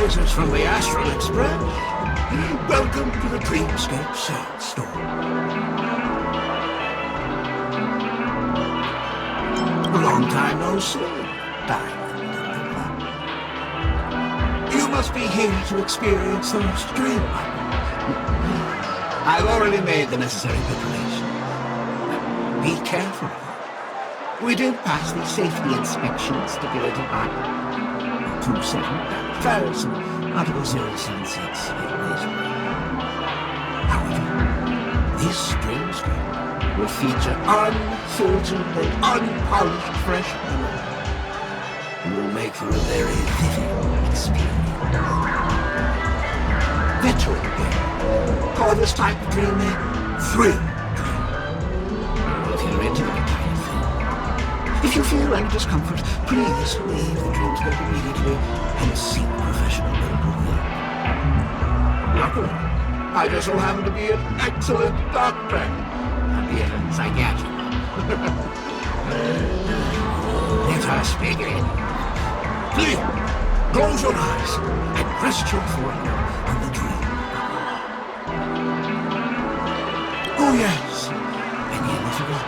visitors from the Astral Express. Welcome to the Dreamscape Sales Store. A long time no see, Diamond. You must be here to experience those dream bubbles. I've already made the necessary preparations. Be careful. We did pass the safety inspection stipulated by 27 Ferris and Article 076. However, this dreamscape will feature unfiltered and unpolished fresh memory. It will make for a very vivid experience. Veteran game. Call this type of dream a thrill dream. If you're into that kind of thing. If you feel any discomfort, please leave the dreamscape immediately and seek professional medical help. Luckily, I just so happen to be an excellent doctor. And be a psychiatrist. Let us begin. Please, close your eyes and rest your forehead on the dream. Oh yes, I nearly forgot.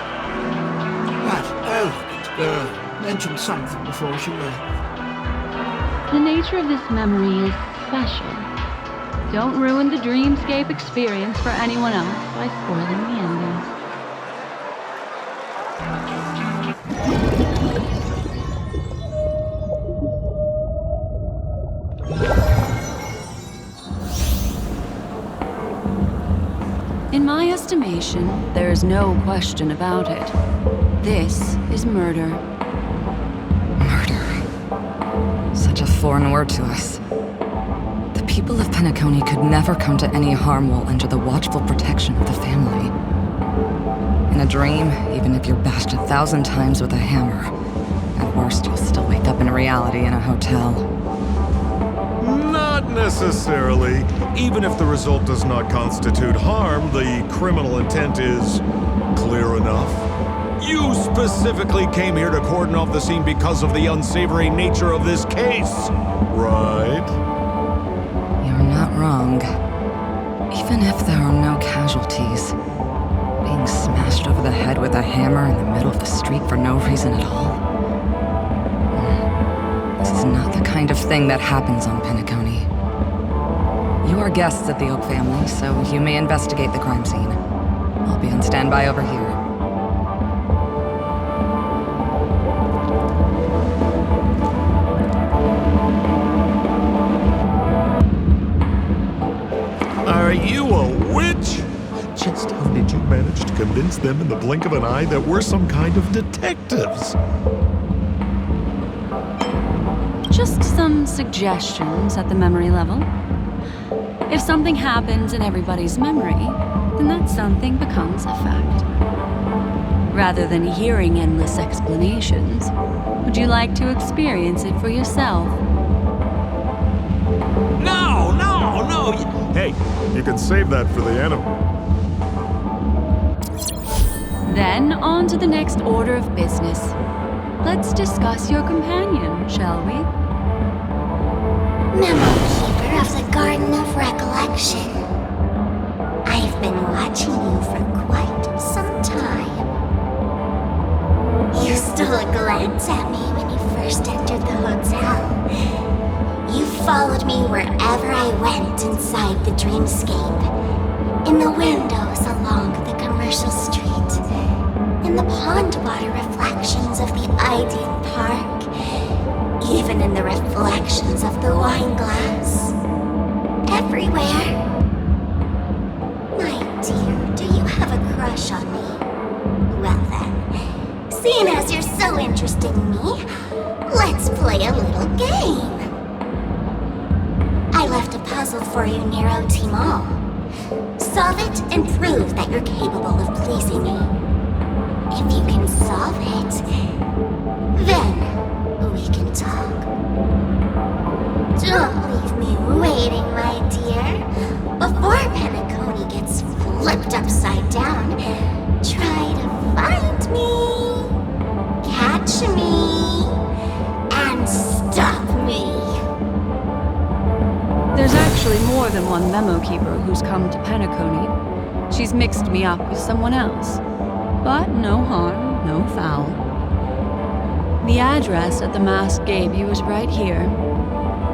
That elegant girl mentioned something before she left. The nature of this memory is special. Don't ruin the dreamscape experience for anyone else by spoiling the ending. In my estimation, there is no question about it. This is murder. Murder. Such a foreign word to us. The people of Penacony could never come to any harm while under the watchful protection of the family. In a dream, even if you're bashed 1,000 times with a hammer, at worst you'll still wake up in reality in a hotel. Not necessarily. Even if the result does not constitute harm, the criminal intent is clear enough. You specifically came here to cordon off the scene because of the unsavory nature of this case, right? You're not wrong. Even if there are no casualties, being smashed over the head with a hammer in the middle of the street for no reason at all. This is not the kind of thing that happens on Penacony. You are guests of the Oak family, so you may investigate the crime scene. I'll be on standby over here. Are you a witch? Just how did you manage to convince them in the blink of an eye that we're some kind of detectives? Just some suggestions at the memory level. If something happens in everybody's memory, then that something becomes a fact. Rather than hearing endless explanations, would you like to experience it for yourself? No, no, no! Hey, you can save that for the animal. Then on to the next order of business. Let's discuss your companion, shall we? Memo Keeper of the Garden of Recollection. I've been watching you for quite some time. You stole a glance at me when you first entered the hotel. You followed me wherever I went inside the dreamscape. In the windows along the commercial street. In the pond water reflections of the Ideal Park. Even in the reflections of the wine glass. Everywhere. My dear, do you have a crush on me? Well then, seeing as you're so interested in me, let's play a little game. I left a puzzle for you near OT Mall. Solve it and prove that you're capable of pleasing me. If you can solve it, then we can talk. Don't leave me waiting, my dear. Before Penacony gets flipped upside down, try to find me, catch me, and stop me. actually more than one memo keeper who's come to Penacony. She's mixed me up with someone else. But no harm, no foul. The address that the mask gave you is right here.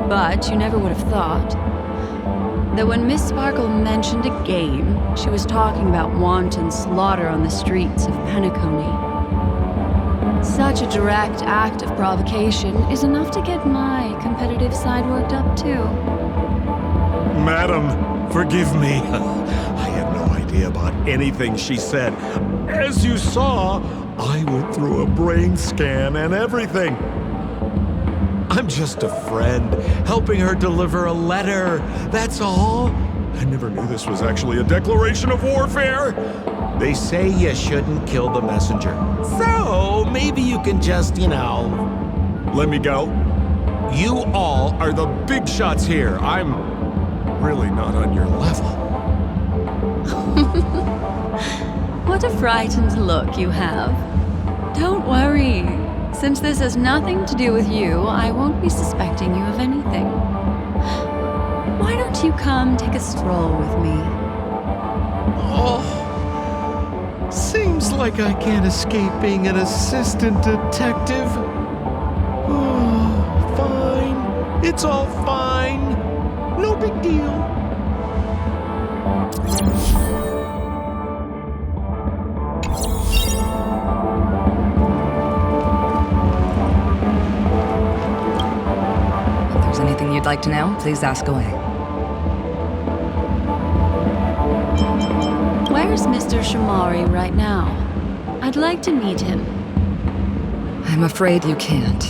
But you never would have thought that when Miss Sparkle mentioned a game, she was talking about wanton slaughter on the streets of Penacony. Such a direct act of provocation is enough to get my competitive side worked up too. Madam, forgive me. I had no idea about anything she said. As you saw, I went through a brain scan and everything. I'm just a friend, helping her deliver a letter, that's all. I never knew this was actually a declaration of warfare. They say you shouldn't kill the messenger. So, maybe you can just, let me go. You all are the big shots here. I'm really not on your level. What a frightened look you have. Don't worry. Since this has nothing to do with you, I won't be suspecting you of anything. Why don't you come take a stroll with me? Oh, seems like I can't escape being an assistant detective. Oh, fine. It's all fine. No big deal. Anything you'd like to know, please ask away. Where's Mr. Shamari right now? I'd like to meet him. I'm afraid you can't.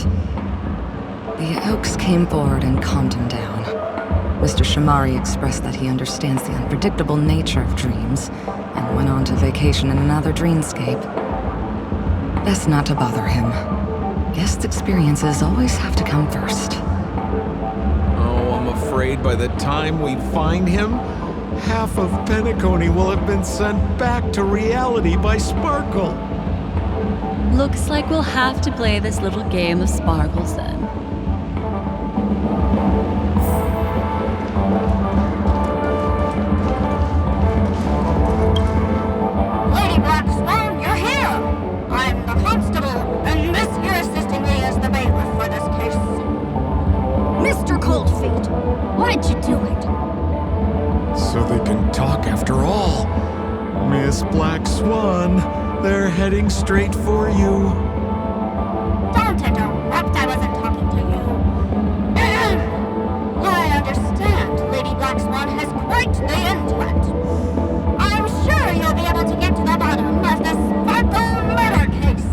The Oaks came forward and calmed him down. Mr. Shamari expressed that he understands the unpredictable nature of dreams, and went on to vacation in another dreamscape. Best not to bother him. Guest experiences always have to come first. I'm afraid by the time we find him, half of Penacony will have been sent back to reality by Sparkle. Looks like we'll have to play this little game of sparkles then. Lady Black Swan, you're here! I'm the constable, and this here assisting me is the bailiff for this case. Mr. Coldfeet, why'd you do it? So they can talk after all. Miss Black Swan, they're heading straight for you. Don't interrupt, I wasn't talking to you. I understand Lady Black Swan has quite the intellect. I'm sure you'll be able to get to the bottom of the Sparkle murder case.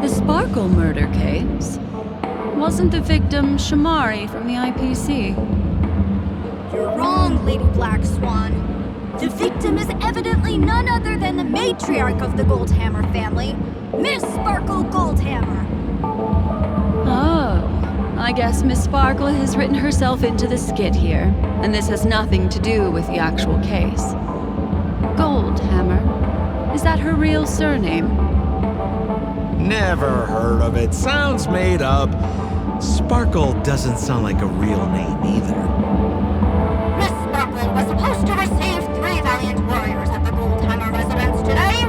The Sparkle murder case? Wasn't the victim Shamari from the IPC? You're wrong, Lady Black Swan. The victim is evidently none other than the matriarch of the Goldhammer family, Miss Sparkle Goldhammer. Oh, I guess Miss Sparkle has written herself into the skit here, and this has nothing to do with the actual case. Goldhammer? Is that her real surname? Never heard of it. Sounds made up. Sparkle doesn't sound like a real name either. Miss Sparkle was supposed to receive 3 valiant warriors at the Goldhammer residence today,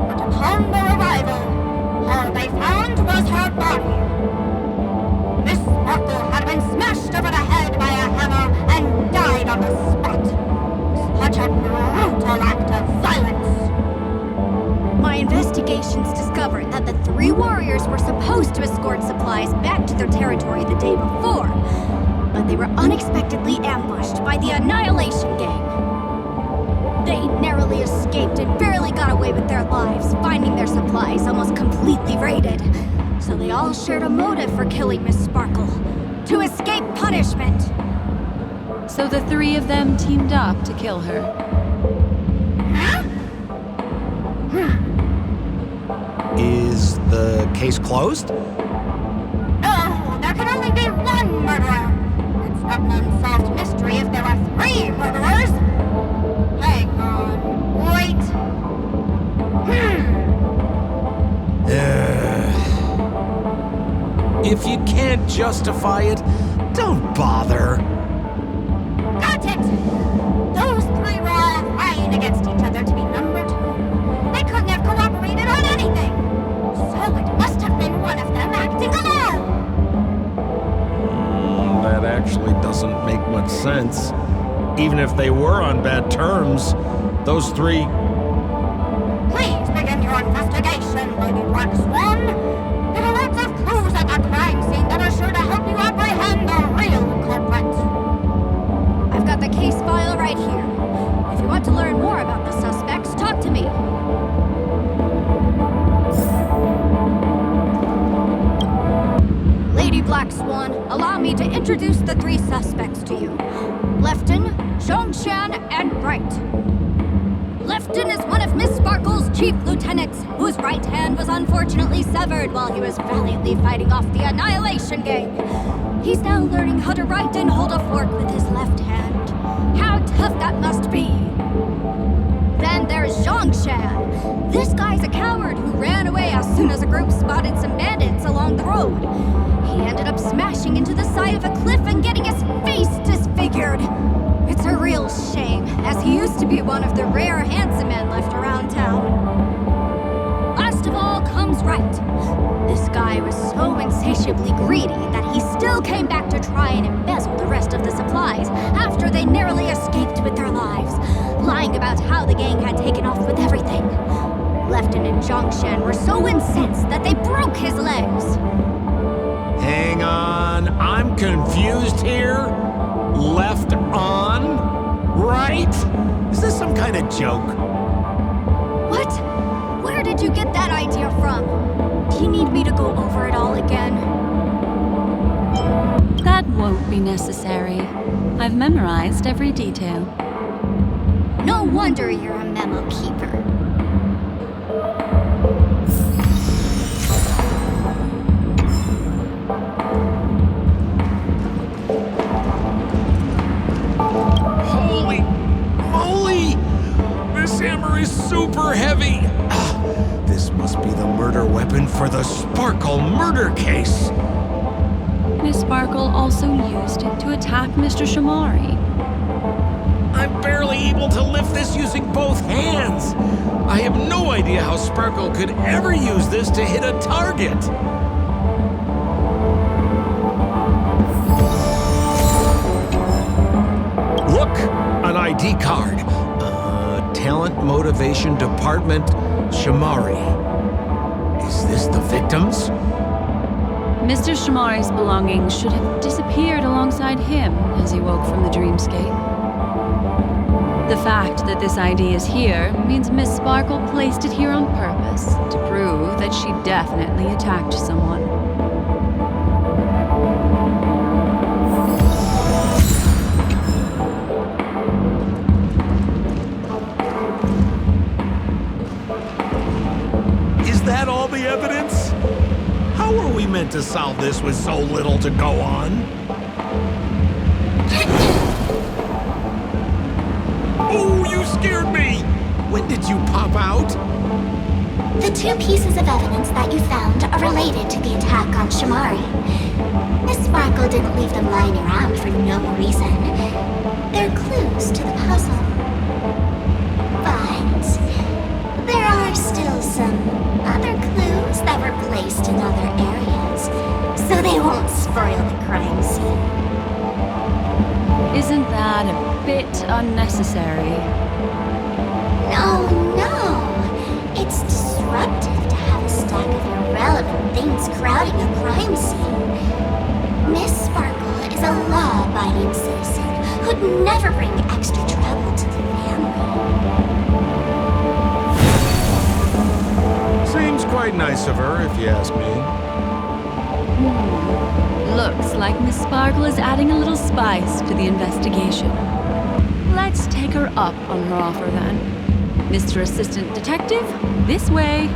but upon their arrival, all they found was her body. Miss Sparkle had been smashed over the head by a hammer and died on the spot. Such a brutal act of violence. My investigations discovered that the 3 warriors were supposed to escort supplies back to their territory the day before, but they were unexpectedly ambushed by the Annihilation Gang. They narrowly escaped and barely got away with their lives, finding their supplies almost completely raided. So they all shared a motive for killing Miss Sparkle, to escape punishment. So the 3 of them teamed up to kill her. Is the case closed? No, there can only be one murderer. It's not an unsolved mystery if there are 3 murderers. Hang on, wait. If you can't justify it, don't bother. doesn't make much sense. Even if they were on bad terms, those three... Please begin your investigation, Lady Black Swan. There are lots of clues at that crime scene that are sure to help you apprehend the real culprit. I've got the case file right here. If you want to learn more about the suspects, talk to me. Lady Black Swan, allow me to introduce the three suspects to you. Lefton, Zhongshan, and Bright. Lefton is one of Miss Sparkle's chief lieutenants, whose right hand was unfortunately severed while he was valiantly fighting off the Annihilation Gang. He's now learning how to write and hold a fork with his left hand. How tough that must be! Then there's Zhongshan. This guy's a coward who ran away as soon as a group spotted some bandits along the road. He ended up smashing into the side of a cliff and getting his face disfigured. It's a real shame, as he used to be one of the rare handsome men left around town. Last of all comes Right. This guy was so insatiably greedy that he still came back to try and embezzle the rest of the supplies after they narrowly escaped with their lives, lying about how the gang had taken off with everything. Lefton and Zhongshan were so incensed that they broke his legs. Hang on, I'm confused here. Left on? Right? Is this some kind of joke? What? Where did you get that idea from? Do you need me to go over it all again? That won't be necessary. I've memorized every detail. No wonder you're a memo keeper. Holy moly! This hammer is super heavy! This must be the murder weapon for the Sparkle murder case! Miss Sparkle also used it to attack Mr. Shamari. I'm barely able to lift this using both hands! I have no idea how Sparkle could ever use this to hit a target! Look! An ID card. Talent Motivation Department, Shamari. Is this the victims? Mr. Shamari's belongings should have disappeared alongside him as he woke from the dreamscape. The fact that this ID is here means Miss Sparkle placed it here on purpose to prove that she definitely attacked someone. Is that all the evidence? How are we meant to solve this with so little to go on? Oh, you scared me! When did you pop out? The two pieces of evidence that you found are related to the attack on Shamari. Miss Sparkle didn't leave them lying around for no reason. They're clues to the puzzle. But there are still some other clues that were placed in other areas, so they won't spoil the crime scene. Isn't that a bit unnecessary? No. It's disruptive to have a stack of irrelevant things crowding a crime scene. Miss Sparkle is a law-abiding citizen who'd never bring extra trouble to the family. Seems quite nice of her, if you ask me. Looks like Miss Sparkle is adding a little spice to the investigation. Let's take her up on her offer then. Mr. Assistant Detective, this way.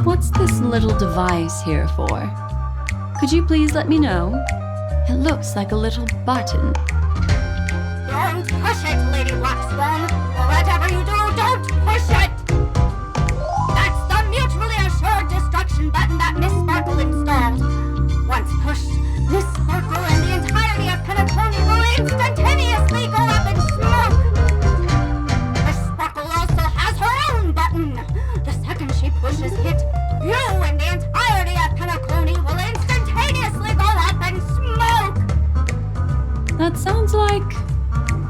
What's this little device here for? Could you please let me know? It looks like a little button. Don't push it, Lady Black Swan. Whatever you do, don't push it! That's the mutually assured destruction button that Miss Sparkle installed. Once pushed, Miss Sparkle and the entirety of Penacony will instantaneously go up in smoke! Miss Sparkle also has her own button. The second she pushes it, you and the entirety of Penacony will instantaneously go up in smoke! That sounds like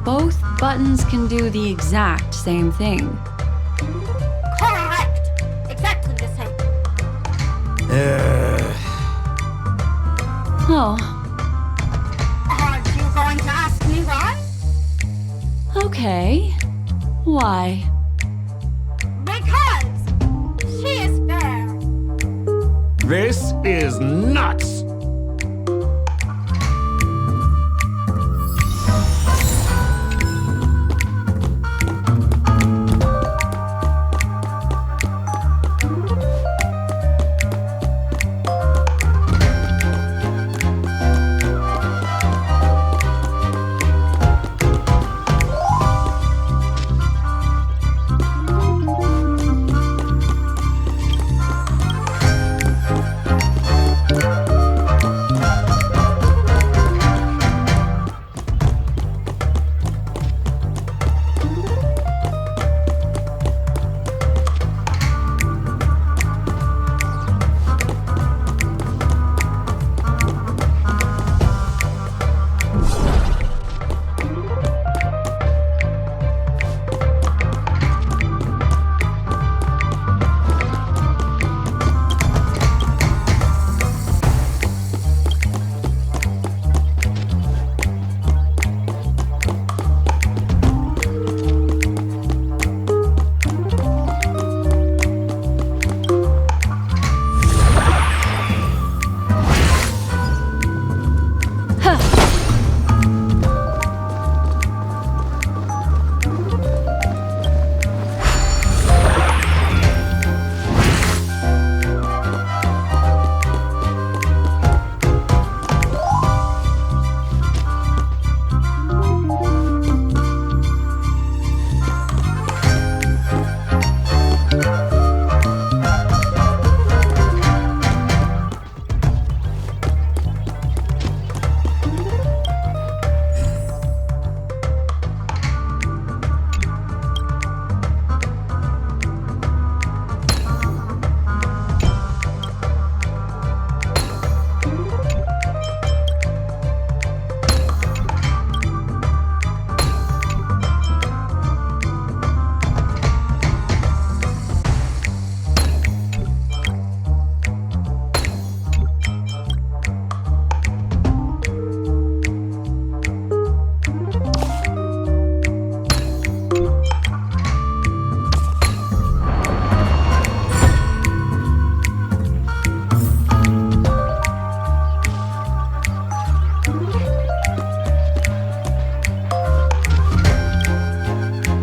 both buttons can do the exact same thing. Correct! Exactly the same. Oh, Aren't you going to ask me why? okay. Why? Because she is fair. This is nuts!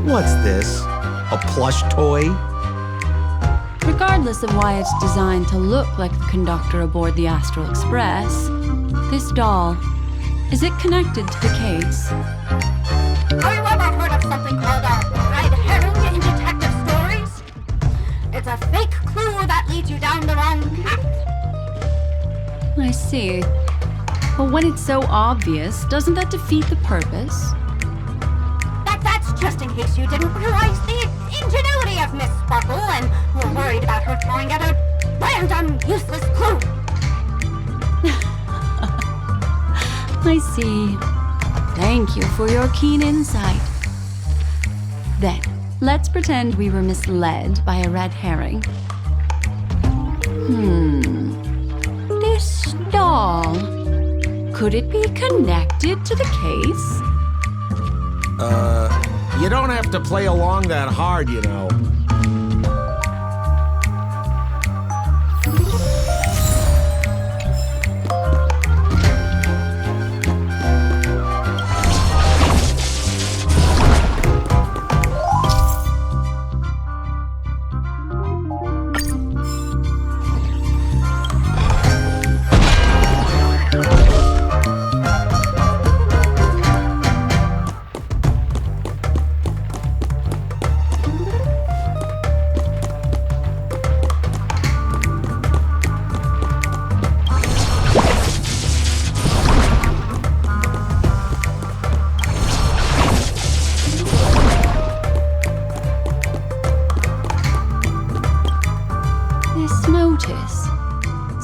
What's this? A plush toy? Regardless of why it's designed to look like the conductor aboard the Astral Express, this doll, is it connected to the case? Have you ever heard of something called a red herring in detective stories? It's a fake clue that leads you down the wrong path. I see. But when it's so obvious, doesn't that defeat the purpose? That's just in case you didn't realize the ingenuity of Miss Sparkle and were worried about her throwing out a random, useless clue. I see. Thank you for your keen insight. Then, let's pretend we were misled by a red herring. This doll, could it be connected to the case? You don't have to play along that hard, you know.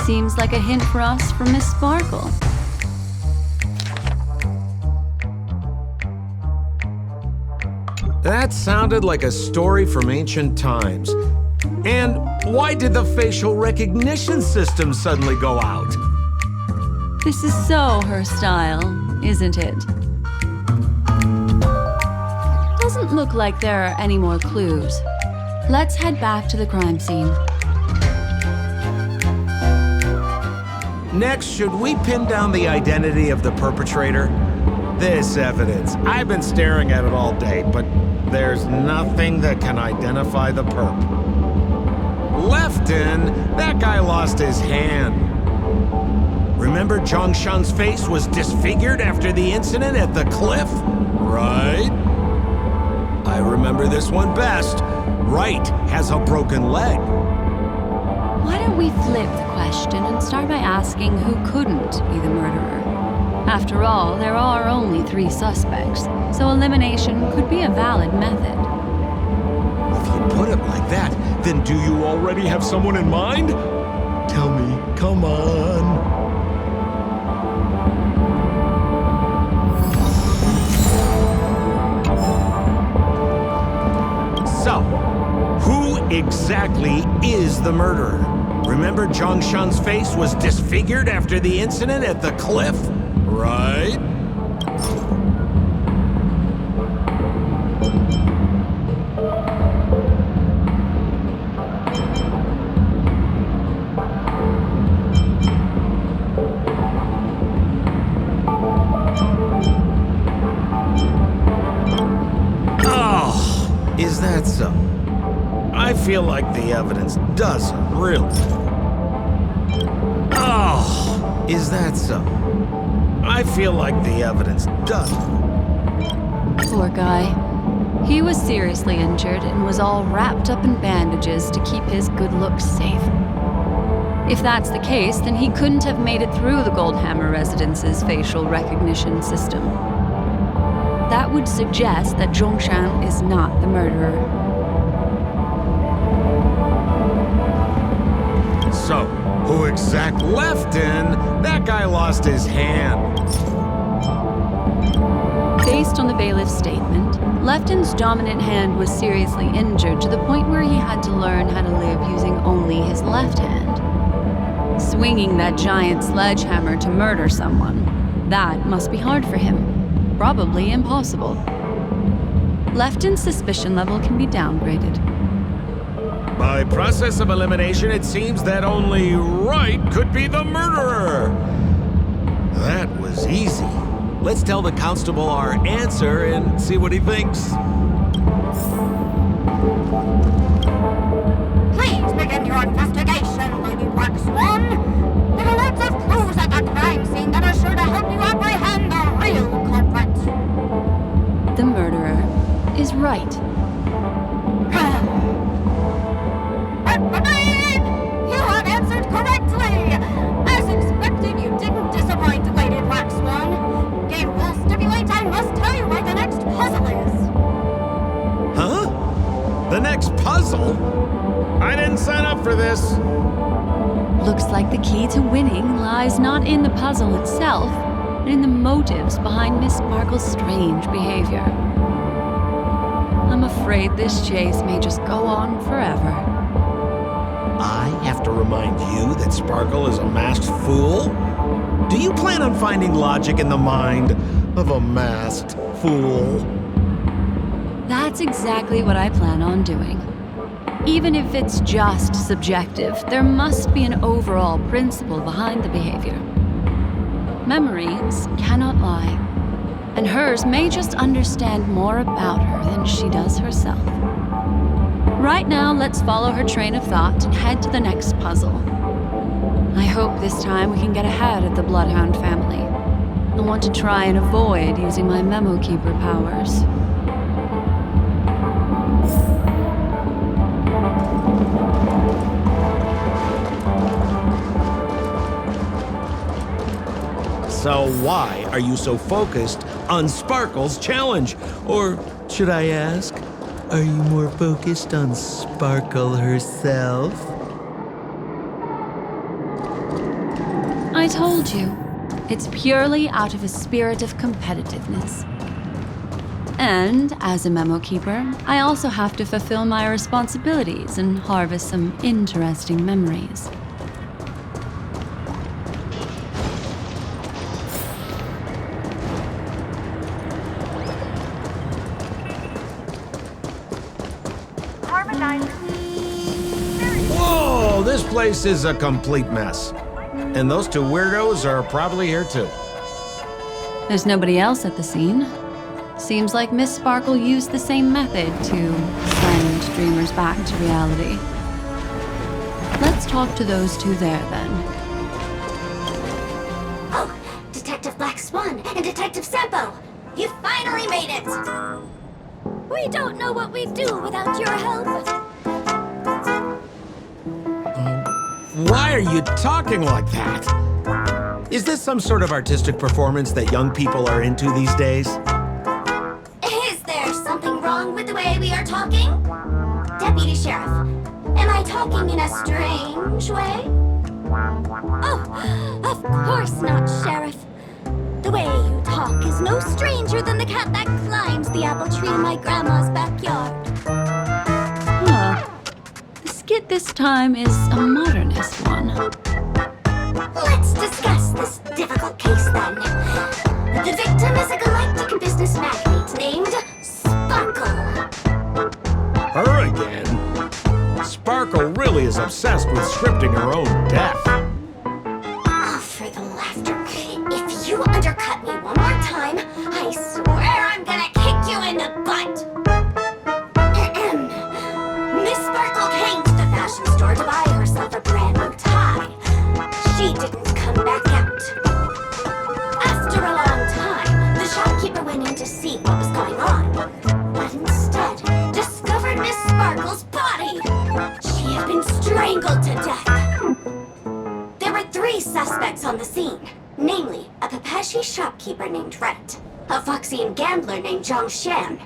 Seems like a hint for us from Miss Sparkle. That sounded like a story from ancient times. And why did the facial recognition system suddenly go out? This is so her style, isn't it? Doesn't look like there are any more clues. Let's head back to the crime scene. Next, should we pin down the identity of the perpetrator? This evidence, I've been staring at it all day, but there's nothing that can identify the perp. Lefton, that guy lost his hand. Remember Zhongshan's face was disfigured after the incident at the cliff? Right? I remember this one best. Right has a broken leg. Why don't we flip the question and start by asking who couldn't be the murderer? After all, there are only 3 suspects, so elimination could be a valid method. If you put it like that, then do you already have someone in mind? Tell me, come on. So, who exactly is the murderer? Remember Zhongshan's face was disfigured after the incident at the cliff? Right? Oh, is that so? I feel like the evidence doesn't really. Oh, is that so? I feel like the evidence doesn't. Poor guy. He was seriously injured and was all wrapped up in bandages to keep his good looks safe. If that's the case, then he couldn't have made it through the Goldhammer residence's facial recognition system. That would suggest that Zhongshan is not the murderer. So, who exactly Lefton? That guy lost his hand. Based on the bailiff's statement, Lefton's dominant hand was seriously injured to the point where he had to learn how to live using only his left hand. Swinging that giant sledgehammer to murder someone, that must be hard for him. Probably impossible. Lefton's suspicion level can be downgraded. By process of elimination, it seems that only Wright could be the murderer. That was easy. Let's tell the constable our answer and see what he thinks. Please begin your investigation, Lady Black Swan. There are lots of clues at the crime scene that are sure to help you apprehend the real culprit. The murderer is Wright. You have answered correctly! As expected, you didn't disappoint, Lady Black Swan. Game rules stipulate I must tell you where the next puzzle is. Huh? The next puzzle? I didn't sign up for this. Looks like the key to winning lies not in the puzzle itself, but in the motives behind Miss Sparkle's strange behavior. I'm afraid this chase may just go on forever. I have to remind you that Sparkle is a masked fool? Do you plan on finding logic in the mind of a masked fool? That's exactly what I plan on doing. Even if it's just subjective, there must be an overall principle behind the behavior. Memories cannot lie, and hers may just understand more about her than she does herself. Right now, let's follow her train of thought and head to the next puzzle. I hope this time we can get ahead of the Bloodhound family. I want to try and avoid using my Memo Keeper powers. So why are you so focused on Sparkle's challenge? Or should I ask, are you more focused on Sparkle herself? I told you, it's purely out of a spirit of competitiveness. And as a memo keeper, I also have to fulfill my responsibilities and harvest some interesting memories. Whoa, this place is a complete mess. And those two weirdos are probably here too. There's nobody else at the scene. Seems like Miss Sparkle used the same method to send dreamers back to reality. Let's talk to those two there, then. Oh, Detective Black Swan and Detective Sampo! You finally made it! We don't know what we'd do without your help. Why are you talking like that? Is this some sort of artistic performance that young people are into these days? Is there something wrong with the way we are talking? Deputy Sheriff, am I talking in a strange way? Oh, of course not, Sheriff. The way you talk is no stranger than the cat that climbs the apple tree in my grandma's backyard. Huh. The skit this time is a modernist one. Let's discuss this difficult case then. The victim is a galactic business magnate named Sparkle. Her again? Sparkle really is obsessed with scripting her own death. Oh, for the laughter. If you undercut me one more time, I swear I'm gonna kick you in the butt. Miss Sparkle came to the fashion store to buy herself a brand new tie. She didn't come back out. After a long time, the shopkeeper went in to see what was going on, but instead discovered Miss Sparkle's body. She had been strangled to death. There were 3 suspects on the scene, namely a Papashi shopkeeper named Wright, a Foxian gambler named Zhongshan,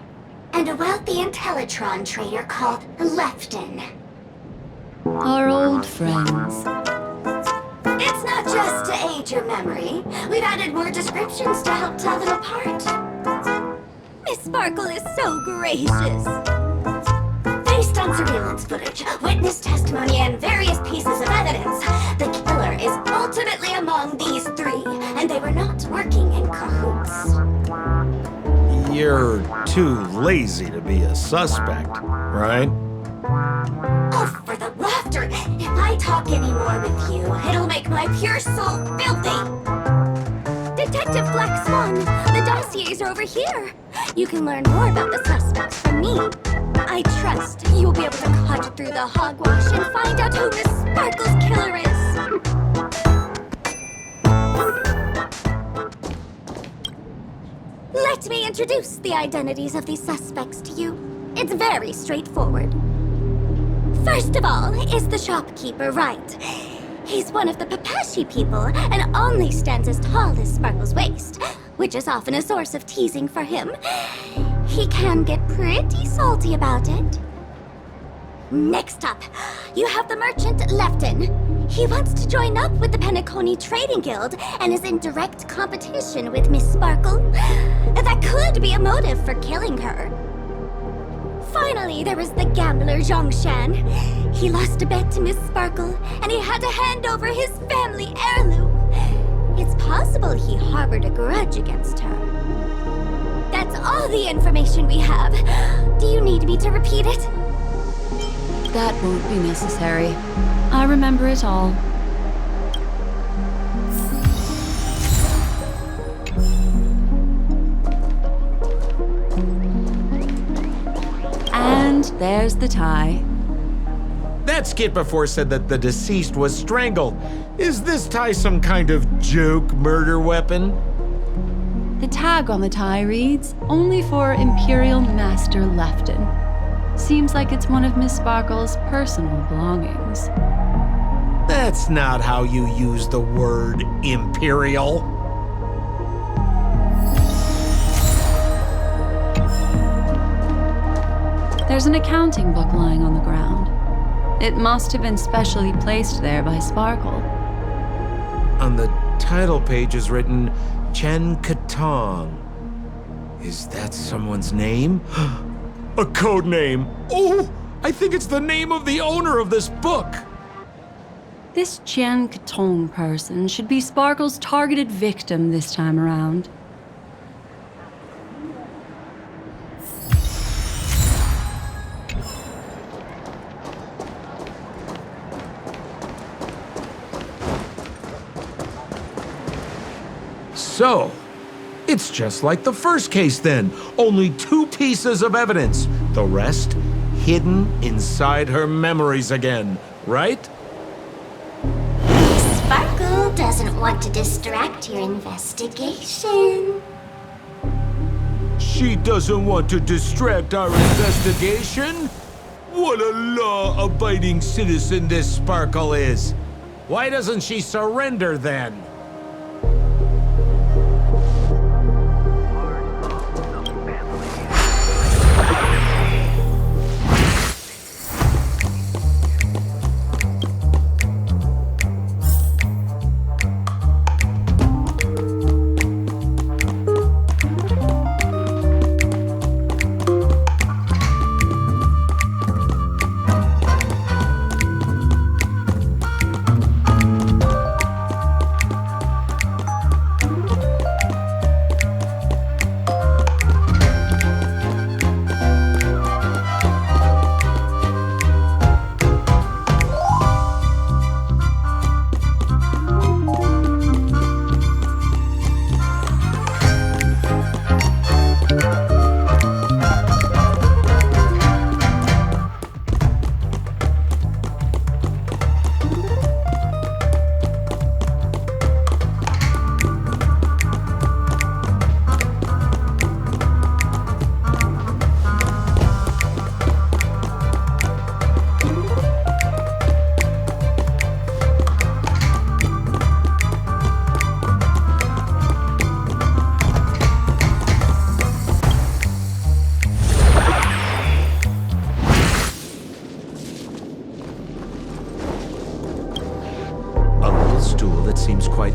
and a wealthy Intellitron trader called Lefton. Our old friends. It's not just to aid your memory. We've added more descriptions to help tell them apart. Miss Sparkle is so gracious. Based on surveillance footage, witness testimony, and various pieces of evidence, the killer is ultimately among these 3, and they were not working in cahoots. You're too lazy to be a suspect, right? Oh, for the laughter! If I talk anymore with you, it'll make my pure soul filthy! Detective Black Swan, the dossiers are over here. You can learn more about the suspects from me. I trust you'll be able to cut through the hogwash and find out who Miss Sparkle's killer is. Let me introduce the identities of these suspects to you. It's very straightforward. First of all is the shopkeeper, Wright. He's one of the Papashi people and only stands as tall as Sparkle's waist, which is often a source of teasing for him. He can get pretty salty about it. Next up, you have the merchant Lefton. He wants to join up with the Penacony Trading Guild and is in direct competition with Miss Sparkle. That could be a motive for killing her. Finally, there is the gambler Zhongshan. He lost a bet to Miss Sparkle, and he had to hand over his family heirloom. It's possible he harbored a grudge against her. That's all the information we have. Do you need me to repeat it? That won't be necessary. I remember it all. And there's the tie. That skit before said that the deceased was strangled. Is this tie some kind of joke murder weapon? The tag on the tie reads, "Only for Imperial Master Lefton." Seems like it's one of Miss Sparkle's personal belongings. That's not how you use the word imperial. There's an accounting book lying on the ground. It must have been specially placed there by Sparkle. On the title page is written Chen Katong. Is that someone's name? A code name! Oh! I think it's the name of the owner of this book! This Jian Katong person should be Sparkle's targeted victim this time around. So, it's just like the first case then. Only 2 pieces of evidence. The rest hidden inside her memories again, right? Sparkle doesn't want to distract your investigation. She doesn't want to distract our investigation? What a law-abiding citizen this Sparkle is. Why doesn't she surrender then?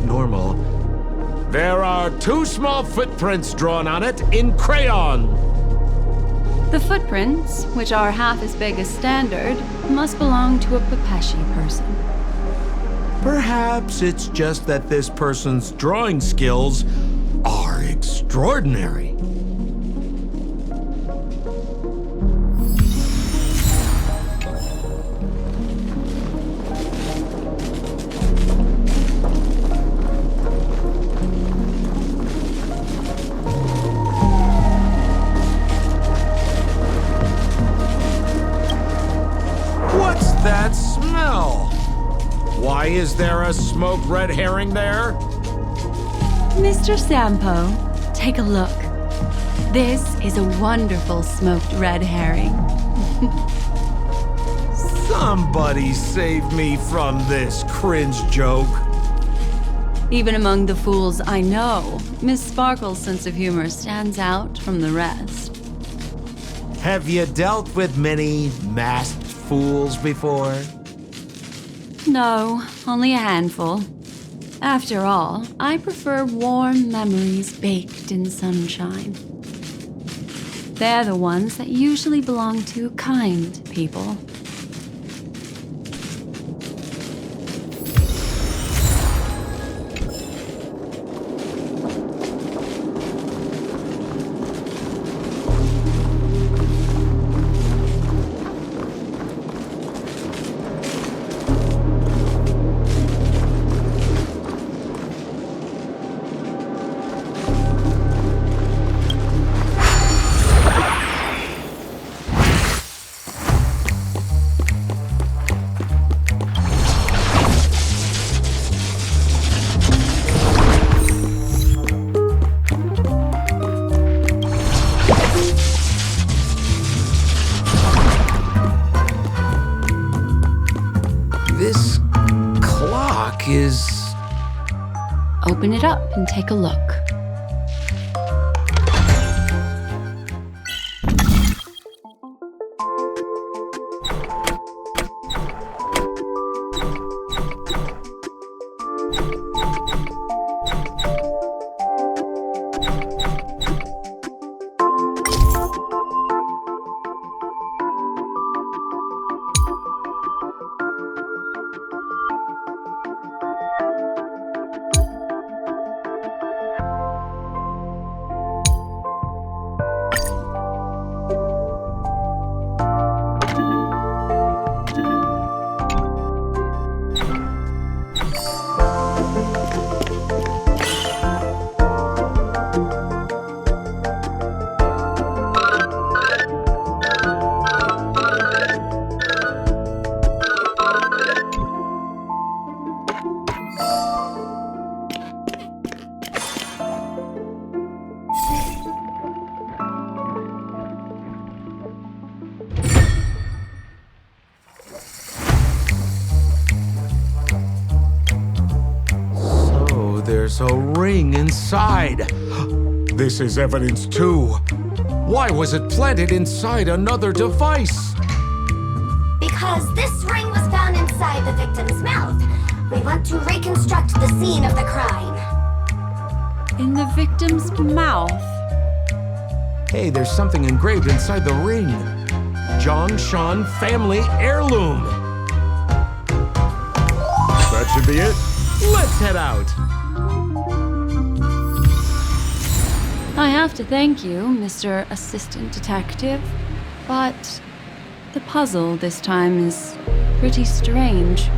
Normal. There are 2 small footprints drawn on it in crayon. The footprints, which are half as big as standard, must belong to a Pepeshi person. Perhaps it's just that this person's drawing skills are extraordinary. That smell? Why is there a smoked red herring there? Mr. Sampo, take a look. This is a wonderful smoked red herring. Somebody save me from this cringe joke. Even among the fools I know, Miss Sparkle's sense of humor stands out from the rest. Have you dealt with many masked fools before? No, only a handful. After all, I prefer warm memories baked in sunshine. They're the ones that usually belong to kind people. This clock is... Open it up and take a look. There's a ring inside. This is evidence too. Why was it planted inside another device? Because this ring was found inside the victim's mouth. We want to reconstruct the scene of the crime. In the victim's mouth. Hey, there's something engraved inside the ring. Zhongshan family heirloom. That should be it. Let's head out. I have to thank you, Mr. Assistant Detective, but the puzzle this time is pretty strange.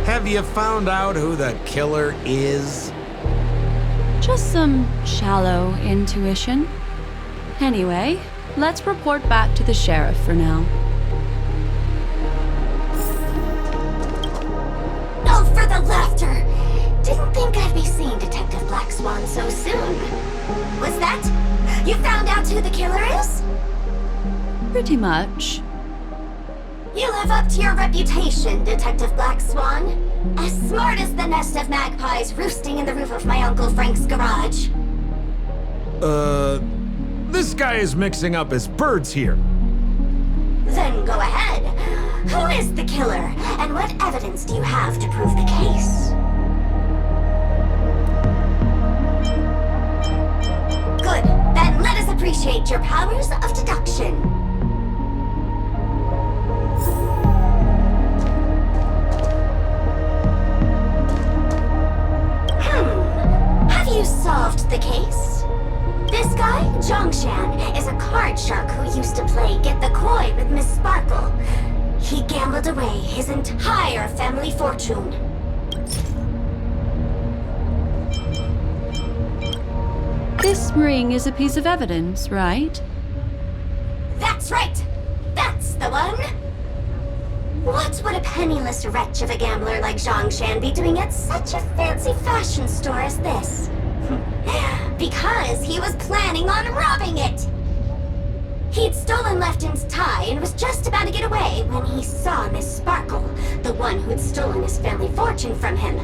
Have you found out who the killer is? Just some shallow intuition. Anyway, let's report back to the sheriff for now. Oh, for the laughter! Didn't think I'd be seeing Detective Black Swan so soon. Was that? You found out who the killer is? Pretty much. You live up to your reputation, Detective Black Swan. As smart as the nest of magpies roosting in the roof of my Uncle Frank's garage. This guy is mixing up his birds here. Then go ahead. Who is the killer, and what evidence do you have to prove the case? Good. Then let us appreciate your powers of deduction. Have you solved the case? This guy, Zhongshan, is a card shark who used to play Get the Koi with Miss Sparkle. He gambled away his entire family fortune. This ring is a piece of evidence, right? That's right! That's the one! What would a penniless wretch of a gambler like Zhongshan be doing at such a fancy fashion store as this? Because he was planning on robbing it! He'd stolen Lefton's tie and was just about to get away when he saw Miss Sparkle, the one who'd stolen his family fortune from him.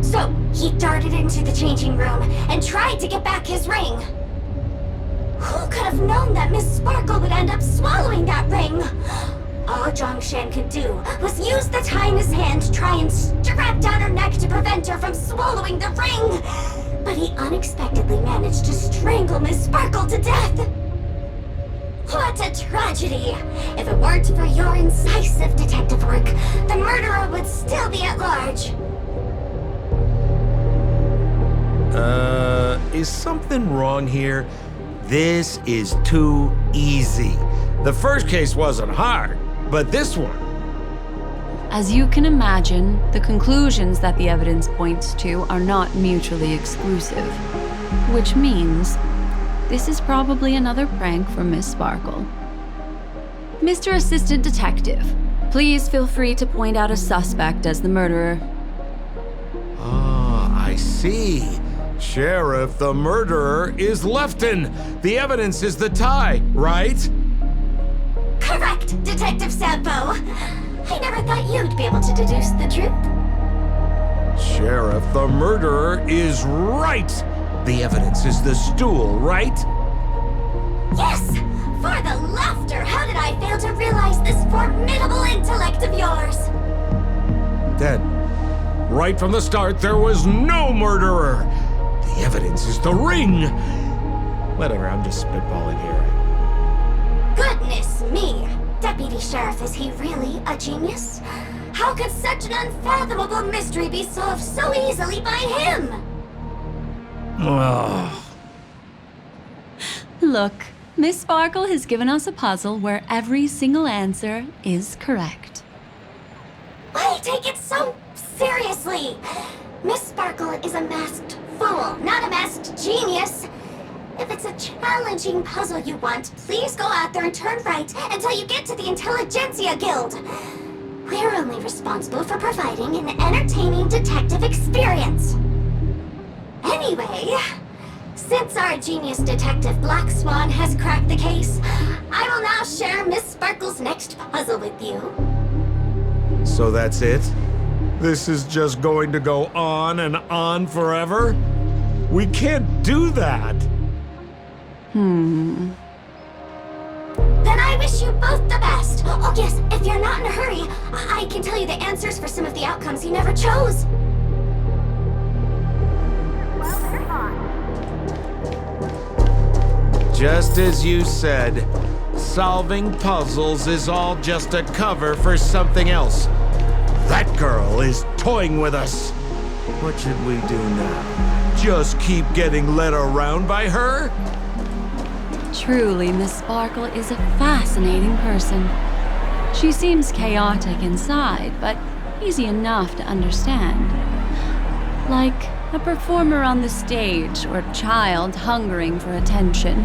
So he darted into the changing room and tried to get back his ring. Who could have known that Miss Sparkle would end up swallowing that ring? All Zhongshan could do was use the tie in his hand to try and strap down her neck to prevent her from swallowing the ring. But he unexpectedly managed to strangle Miss Sparkle to death. What a tragedy! If it weren't for your incisive detective work, the murderer would still be at large. Is something wrong here? This is too easy. The first case wasn't hard, but this one... As you can imagine, the conclusions that the evidence points to are not mutually exclusive. Which means, this is probably another prank from Miss Sparkle. Mr. Assistant Detective, please feel free to point out a suspect as the murderer. Ah, I see. Sheriff, the murderer is Lefton. The evidence is the tie, right? Correct, Detective Sampo. I never thought you'd be able to deduce the truth. Sheriff, the murderer is right. The evidence is the stool, right? Yes! For the laughter, how did I fail to realize this formidable intellect of yours? Then, right from the start, there was no murderer. The evidence is the ring. Whatever, I'm just spitballing here. Goodness me! Deputy Sheriff, is he really a genius? How could such an unfathomable mystery be solved so easily by him? Look, Miss Sparkle has given us a puzzle where every single answer is correct. Why take it so seriously? Miss Sparkle is a masked fool, not a masked genius. If it's a challenging puzzle you want, please go out there and turn right until you get to the Intelligentsia Guild. We're only responsible for providing an entertaining detective experience. Anyway, since our genius detective Black Swan has cracked the case, I will now share Miss Sparkle's next puzzle with you. So that's it? This is just going to go on and on forever? We can't do that. Then I wish you both the best. Oh yes, if you're not in a hurry, I can tell you the answers for some of the outcomes you never chose. Just as you said, solving puzzles is all just a cover for something else. That girl is toying with us. What should we do now? Just keep getting led around by her? Truly, Miss Sparkle is a fascinating person. She seems chaotic inside, but easy enough to understand. Like a performer on the stage or a child hungering for attention.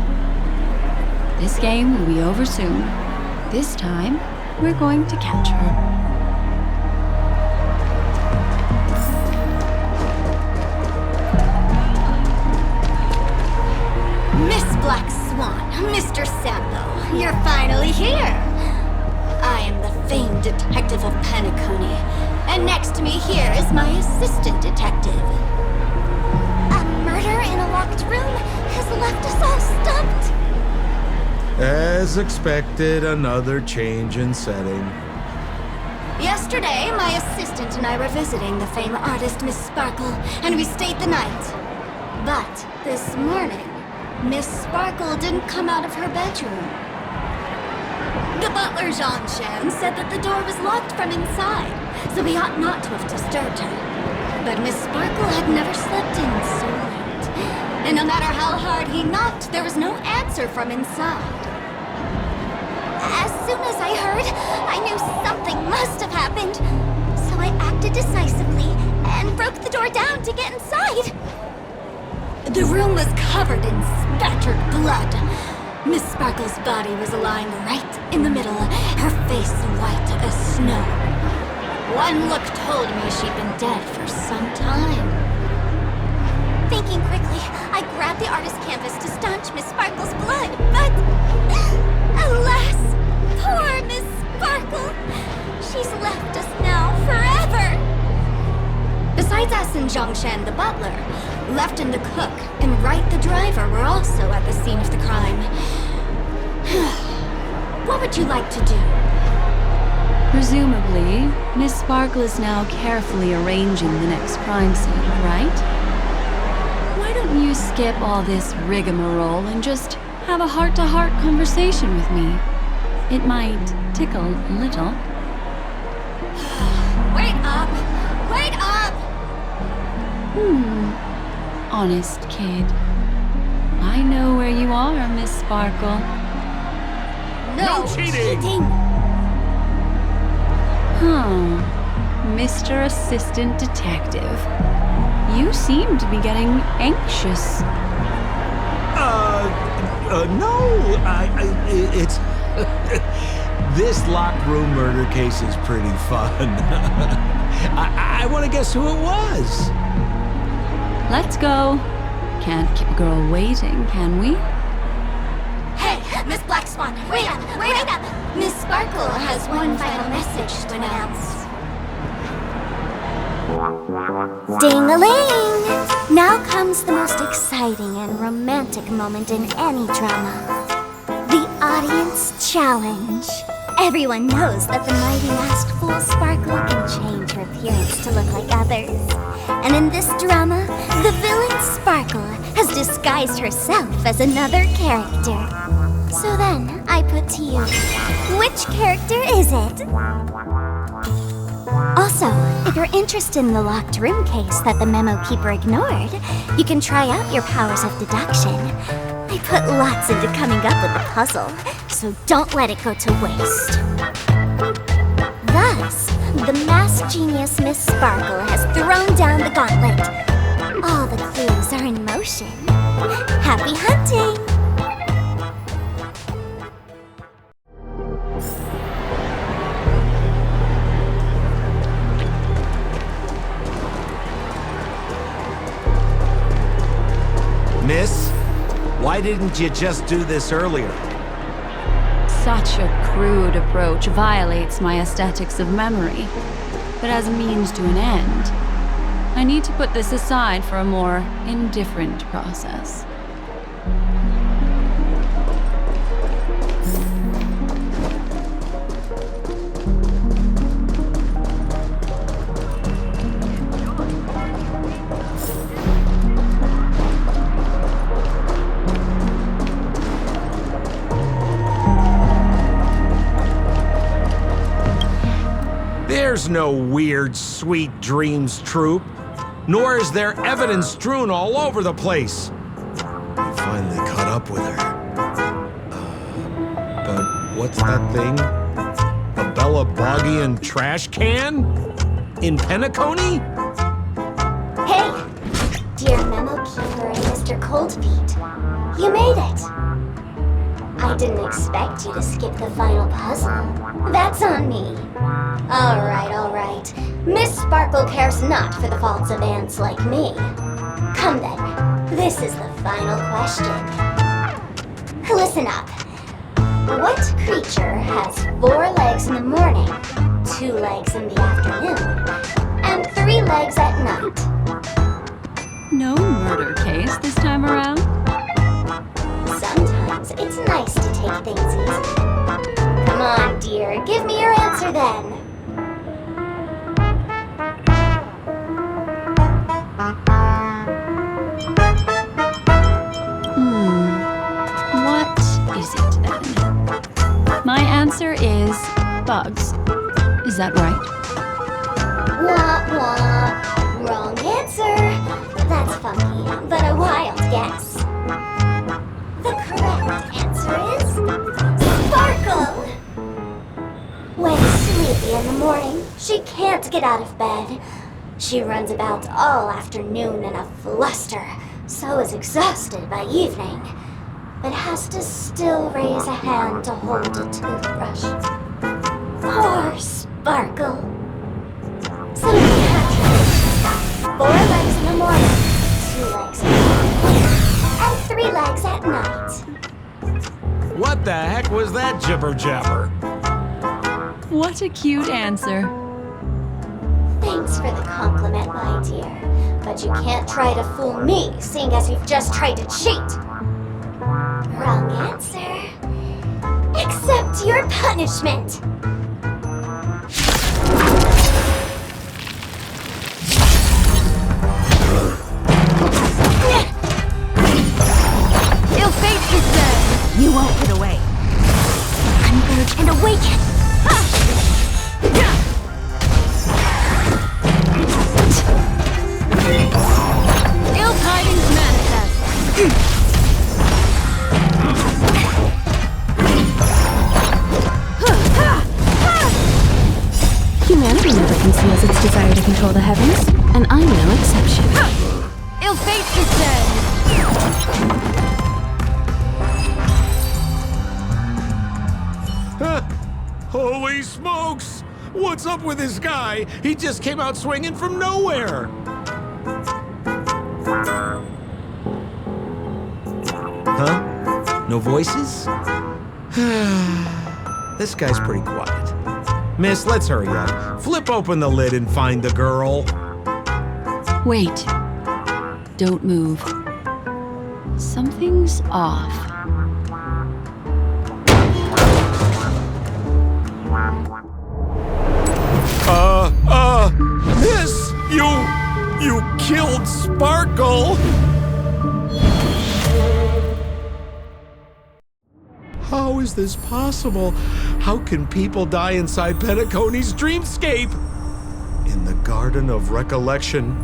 This game will be over soon. This time, we're going to catch her. Miss Black Swan, Mr. Sambo, you're finally here. I am the famed detective of Penacony, and next to me here is my assistant detective. A murder in a locked room has left us all stumped. As expected, another change in setting. Yesterday, my assistant and I were visiting the famed artist Miss Sparkle, and we stayed the night. But this morning, Miss Sparkle didn't come out of her bedroom. The butler, Jean-Shan, said that the door was locked from inside, so we ought not to have disturbed her. But Miss Sparkle had never slept in so late. And no matter how hard he knocked, there was no answer from inside. As soon as I heard, I knew something must have happened. So I acted decisively and broke the door down to get inside. The room was covered in spattered blood. Miss Sparkle's body was lying right in the middle, her face white as snow. One look told me she'd been dead for some time. Thinking quickly, I grabbed the artist canvas to staunch Miss Sparkle's blood, but alas, poor Miss Sparkle. She's left us now forever. Besides us and Zhongshan the butler, Lefton the cook and Wright the driver were also at the scene of the crime. What would you like to do? Presumably, Miss Sparkle is now carefully arranging the next crime scene, right? Why don't you skip all this rigmarole and just have a heart-to-heart conversation with me? It might tickle a little. Wait up! Wait up! Honest kid. I know where you are, Miss Sparkle. No cheating! Huh. Mr. Assistant Detective. You seem to be getting anxious. No, it's... This locked room murder case is pretty fun. I want to guess who it was. Let's go. Can't keep a girl waiting, can we? Hey, Miss Black Swan, wait up! Wait up! Miss Sparkle has one final message to announce. Ding-a-ling! Now comes the most exciting and romantic moment in any drama. The audience challenge. Everyone knows that the mighty masked fool Sparkle can change her appearance to look like others. And in this drama, the villain Sparkle has disguised herself as another character. So then, I put to you, which character is it? Also, if you're interested in the locked room case that the memo keeper ignored, you can try out your powers of deduction. I put lots into coming up with the puzzle, so don't let it go to waste. Thus, the masked genius Miss Sparkle has thrown down the gauntlet. All the clues are in motion. Happy hunting! Miss, why didn't you just do this earlier? Such a crude approach violates my aesthetics of memory. but as a means to an end. I need to put this aside for a more indifferent process. There's no weird, sweet dreams troupe, nor is there evidence strewn all over the place. I finally caught up with her. But what's that thing? A Bella Boggian trash can? In Penacony? Hey, dear Memo Keeper and Mr. Coldfeet, you made it. I didn't expect you to skip the final puzzle. That's on me. All right. Miss Sparkle cares not for the faults of ants like me. Come then, this is the final question. Listen up. What creature has 4 legs in the morning, 2 legs in the afternoon, and 3 legs at night? No murder case this time around? Sometimes it's nice to take things easy. Come on, dear, give me your answer then. What is it then? My answer is bugs. Is that right? Wah, wah. Wrong answer. That's funky, but a wild guess. The correct answer is Sparkle! When sleepy in the morning, she can't get out of bed. She runs about all afternoon in a fluster, so is exhausted by evening, but has to still raise a hand to hold a toothbrush. Poor Sparkle. So naturally, 4 legs in the morning, 2 legs in the afternoon, and 3 legs at night. What the heck was that jibber-jabber? What a cute answer. Thanks for the compliment, my dear, but you can't try to fool me, seeing as you've just tried to cheat. Wrong answer. Accept your punishment. Ill fate is dead. You won't get away. Converge and awaken. Ill tidings manifest. Humanity never conceals its desire to control the heavens, and I'm no exception. Ill fate is dead. Holy smokes! What's up with this guy? He just came out swinging from nowhere! Huh? No voices? This guy's pretty quiet. Miss, let's hurry up. Flip open the lid and find the girl. Wait. Don't move. Something's off. Miss, you killed Sparkle! How is this possible? How can people die inside Penacony's dreamscape? In the Garden of Recollection.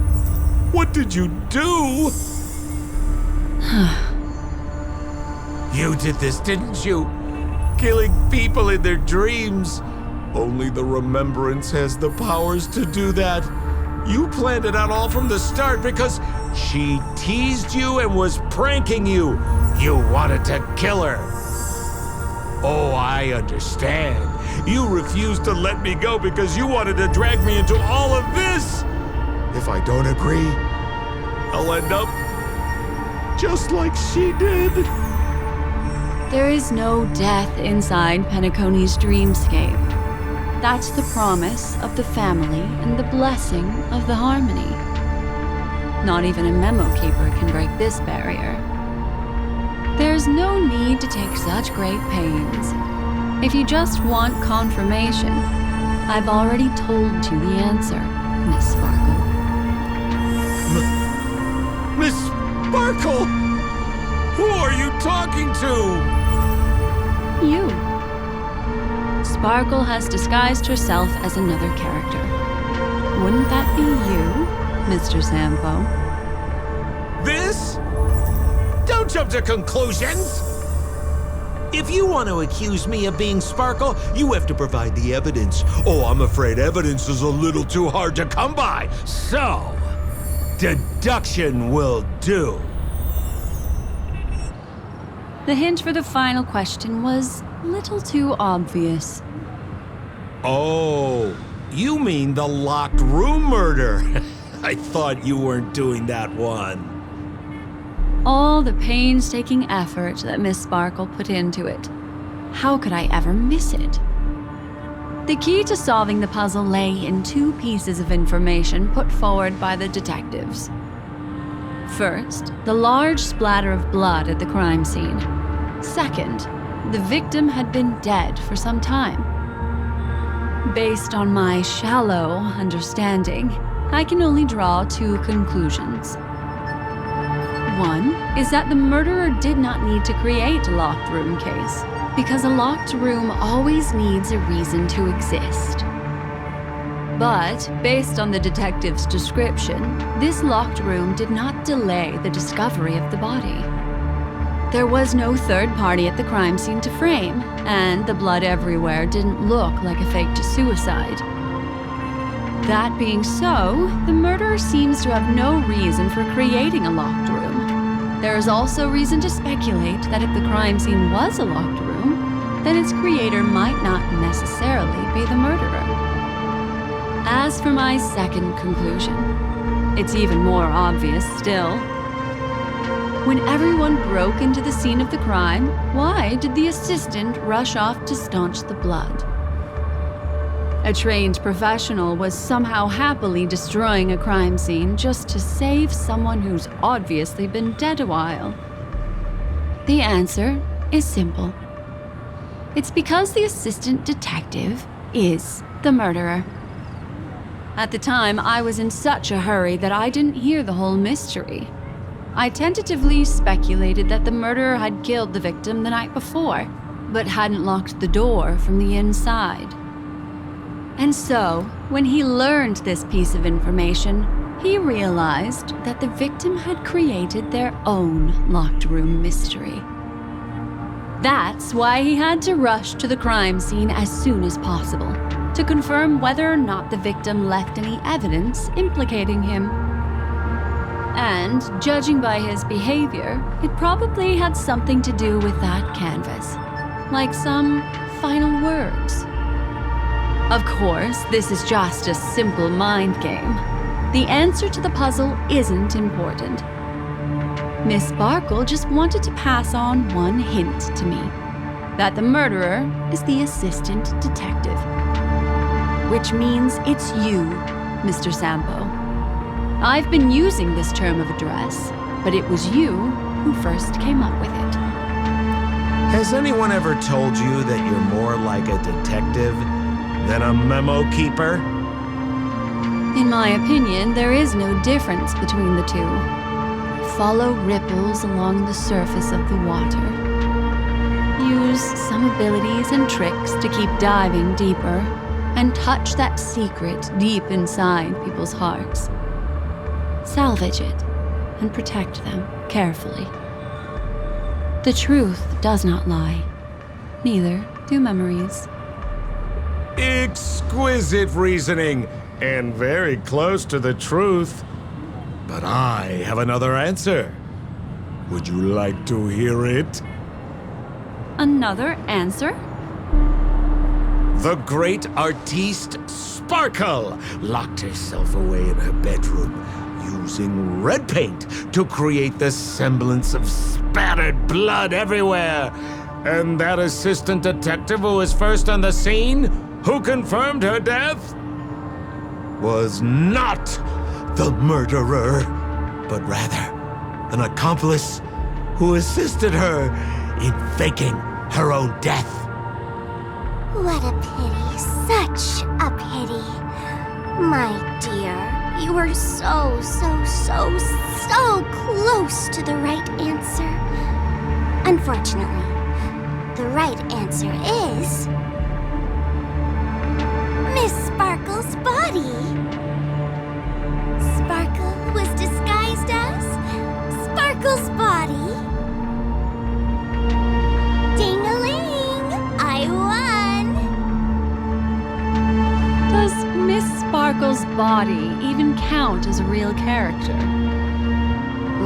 What did you do? You did this, didn't you? Killing people in their dreams. Only the Remembrance has the powers to do that. You planned it out all from the start because she teased you and was pranking you. You wanted to kill her. Oh, I understand. You refused to let me go because you wanted to drag me into all of this. If I don't agree, I'll end up just like she did. There is no death inside Penacony's dreamscape. That's the promise of the family and the blessing of the harmony. Not even a memo keeper can break this barrier. There's no need to take such great pains. If you just want confirmation, I've already told you the answer, Miss Sparkle. Miss Sparkle! Who are you talking to? You. Sparkle has disguised herself as another character. Wouldn't that be you, Mr. Sampo? This? Don't jump to conclusions! If you want to accuse me of being Sparkle, you have to provide the evidence. Oh, I'm afraid evidence is a little too hard to come by. So, deduction will do. The hint for the final question was a little too obvious. Oh, you mean the locked room murder? I thought you weren't doing that one. All the painstaking effort that Miss Sparkle put into it. How could I ever miss it? The key to solving the puzzle lay in two pieces of information put forward by the detectives. First, the large splatter of blood at the crime scene. Second, the victim had been dead for some time. Based on my shallow understanding, I can only draw two conclusions. One is that the murderer did not need to create a locked room case, because a locked room always needs a reason to exist. But, based on the detective's description, this locked room did not delay the discovery of the body. There was no third party at the crime scene to frame, and the blood everywhere didn't look like a faked suicide. That being so, the murderer seems to have no reason for creating a locked room. There is also reason to speculate that if the crime scene was a locked room, then its creator might not necessarily be the murderer. As for my second conclusion, it's even more obvious still. When everyone broke into the scene of the crime, why did the assistant rush off to staunch the blood? A trained professional was somehow happily destroying a crime scene just to save someone who's obviously been dead a while. The answer is simple. It's because the assistant detective is the murderer. At the time, I was in such a hurry that I didn't hear the whole mystery. I tentatively speculated that the murderer had killed the victim the night before, but hadn't locked the door from the inside. And so, when he learned this piece of information, he realized that the victim had created their own locked room mystery. That's why he had to rush to the crime scene as soon as possible, to confirm whether or not the victim left any evidence implicating him. And, judging by his behavior, it probably had something to do with that canvas, like some final words. Of course, this is just a simple mind game. The answer to the puzzle isn't important. Miss Sparkle just wanted to pass on one hint to me, that the murderer is the assistant detective. Which means it's you, Mr. Sampo. I've been using this term of address, but it was you who first came up with it. Has anyone ever told you that you're more like a detective than a memo keeper? In my opinion, there is no difference between the two. Follow ripples along the surface of the water. Use some abilities and tricks to keep diving deeper, and touch that secret deep inside people's hearts. Salvage it and protect them carefully. The truth does not lie. Neither do memories. Exquisite reasoning, and very close to the truth. But I have another answer. Would you like to hear it? Another answer? The great artiste Sparkle locked herself away in her bedroom, using red paint to create the semblance of spattered blood everywhere. And that assistant detective who was first on the scene who confirmed her death, was not the murderer, but rather an accomplice who assisted her in faking her own death. What a pity, such a pity. My dear, you were so close to the right answer. Unfortunately, the right answer is... Miss Sparkle's body. Sparkle was disguised as Sparkle's body. Ding-a-ling! I won! Does Miss Sparkle's body even count as a real character?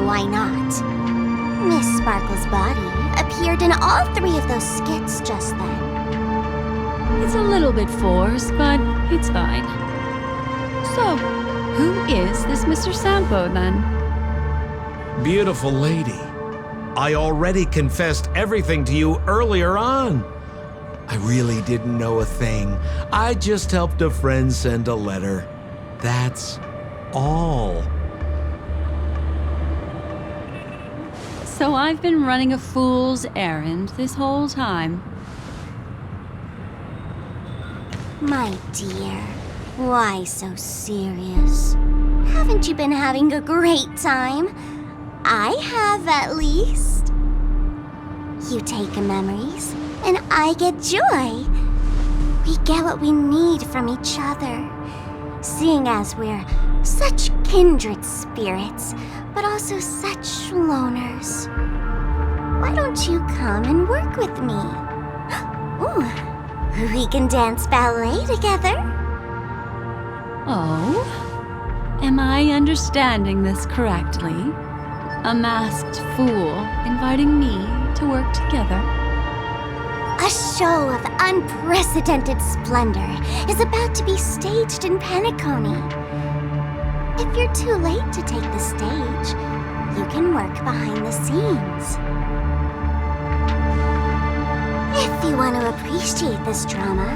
Why not? Miss Sparkle's body appeared in all 3 of those skits just then. It's a little bit forced, but it's fine. So, who is this Mr. Sampo, then? Beautiful lady, I already confessed everything to you earlier on. I really didn't know a thing. I just helped a friend send a letter. That's all. So I've been running a fool's errand this whole time. My dear, why so serious? Haven't you been having a great time? I have, at least. You take memories, and I get joy. We get what we need from each other. Seeing as we're such kindred spirits, but also such loners. Why don't you come and work with me? Ooh, we can dance ballet together. Oh? Am I understanding this correctly? A masked fool inviting me to work together? A show of unprecedented splendor is about to be staged in Penacony. If you're too late to take the stage, you can work behind the scenes. If you want to appreciate this drama,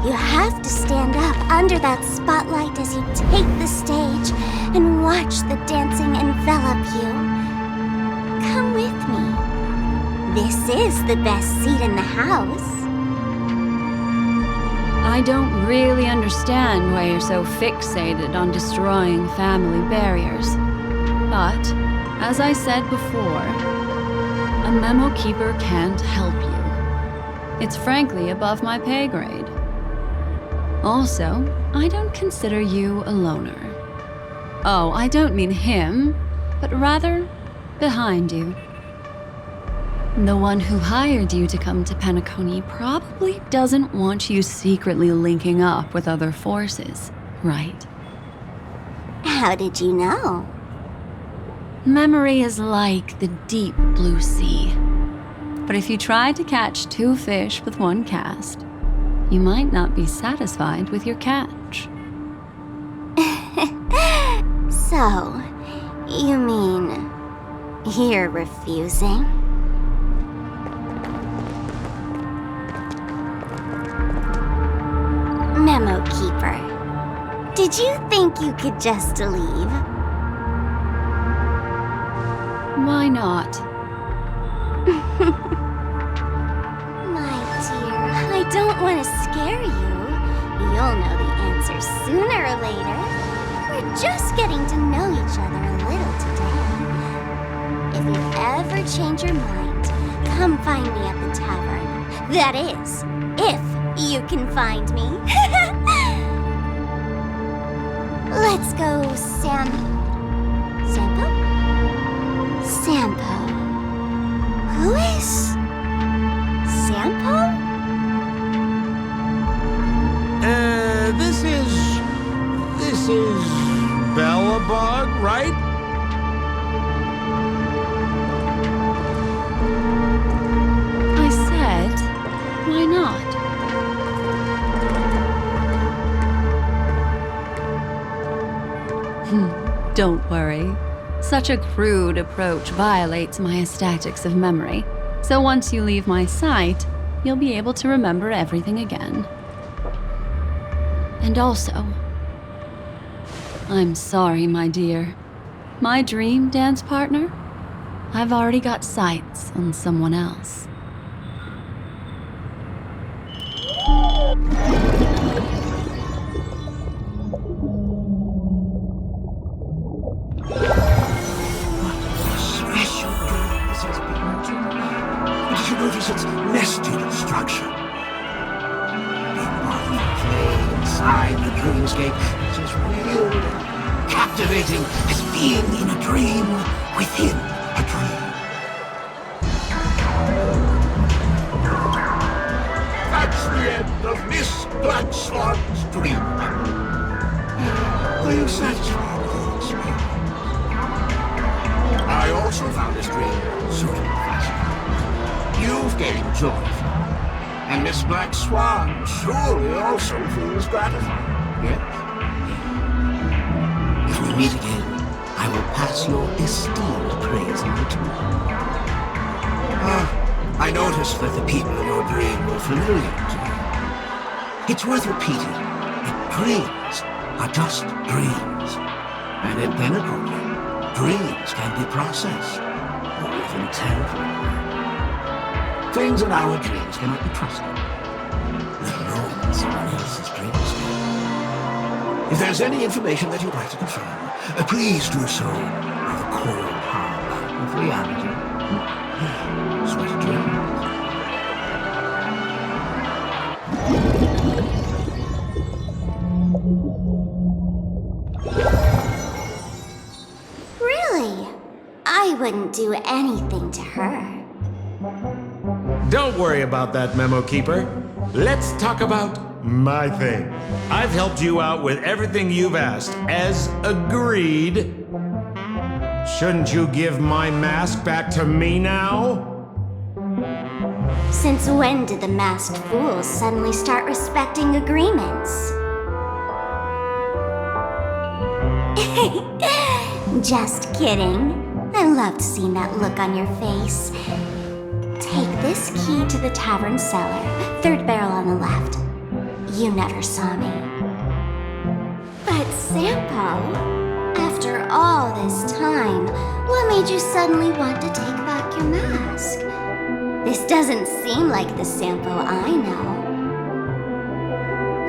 you have to stand up under that spotlight as you take the stage and watch the dancing envelop you. Come with me. This is the best seat in the house. I don't really understand why you're so fixated on destroying family barriers. But, as I said before, a memo keeper can't help you. It's frankly above my pay grade. Also, I don't consider you a loner. Oh, I don't mean him, but rather behind you. The one who hired you to come to Penacony probably doesn't want you secretly linking up with other forces, right? How did you know? Memory is like the deep blue sea. But if you try to catch 2 fish with 1 cast, you might not be satisfied with your catch. So, you mean you're refusing? Memo Keeper, did you think you could just leave? Why not? My dear, I don't want to scare you. You'll know the answer sooner or later. We're just getting to know each other a little today. If you ever change your mind, come find me at the tavern. That is, if you can find me. Let's go, Sampo? Sampo? Who is Sampo? This is Bellabog, right? I said, why not? Don't worry. Such a crude approach violates my statics of memory. So once you leave my sight, you'll be able to remember everything again. And also, I'm sorry, my dear. My dream dance partner? I've already got sights on someone else. Special dream this has been to me. Did you notice its nested structure? Being part of the play inside the dreamscape is as real and captivating as being in a dream within a dream. That's the end of Miss Black Swan's dream. Are you satisfied with the experience? I also found this dream suitably fascinating. You've gained joy from it. And Miss Black Swan surely also feels gratified. Yes? If we meet again, I will pass your esteemed praise on to you. I noticed that the people in your dream were familiar to you. It's worth repeating that dreams are just dreams. And in Penacony, dreams can be processed, or even temporary. Things in our dreams cannot be trusted, let alone someone else's dreams. If there's any information that you'd like to confirm, please do so with the cold heart of reality. Sweet dreams. Really? I wouldn't do anything to her. Don't worry about that, Memo Keeper. Let's talk about my thing. I've helped you out with everything you've asked, as agreed. Shouldn't you give my mask back to me now? Since when did the masked fools suddenly start respecting agreements? Just kidding. I loved seeing that look on your face. Take this key to the tavern cellar, third barrel on the left. You never saw me. But Sampo, after all this time, what made you suddenly want to take back your mask? This doesn't seem like the Sampo I know.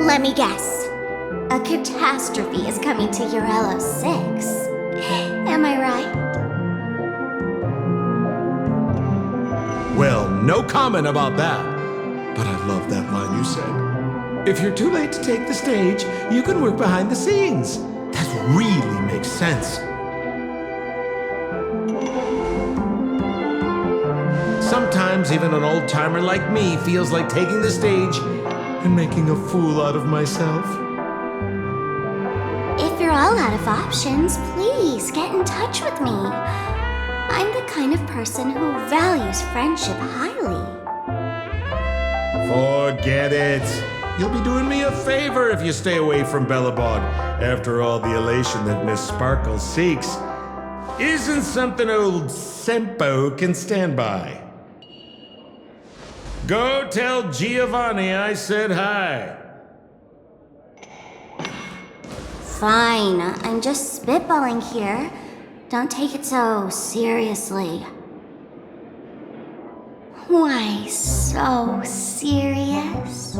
Let me guess. A catastrophe is coming to Urello 6. Am I right? Well, no comment about that. But I love that line you said. If you're too late to take the stage, you can work behind the scenes. That really makes sense. Sometimes even an old-timer like me feels like taking the stage and making a fool out of myself. If you're all out of options, please get in touch with me. I'm the kind of person who values friendship highly. Forget it. You'll be doing me a favor if you stay away from Bellabog. After all, the elation that Miss Sparkle seeks isn't something old Sempo can stand by. Go tell Giovanni I said hi. Fine, I'm just spitballing here. Don't take it so seriously. Why so serious?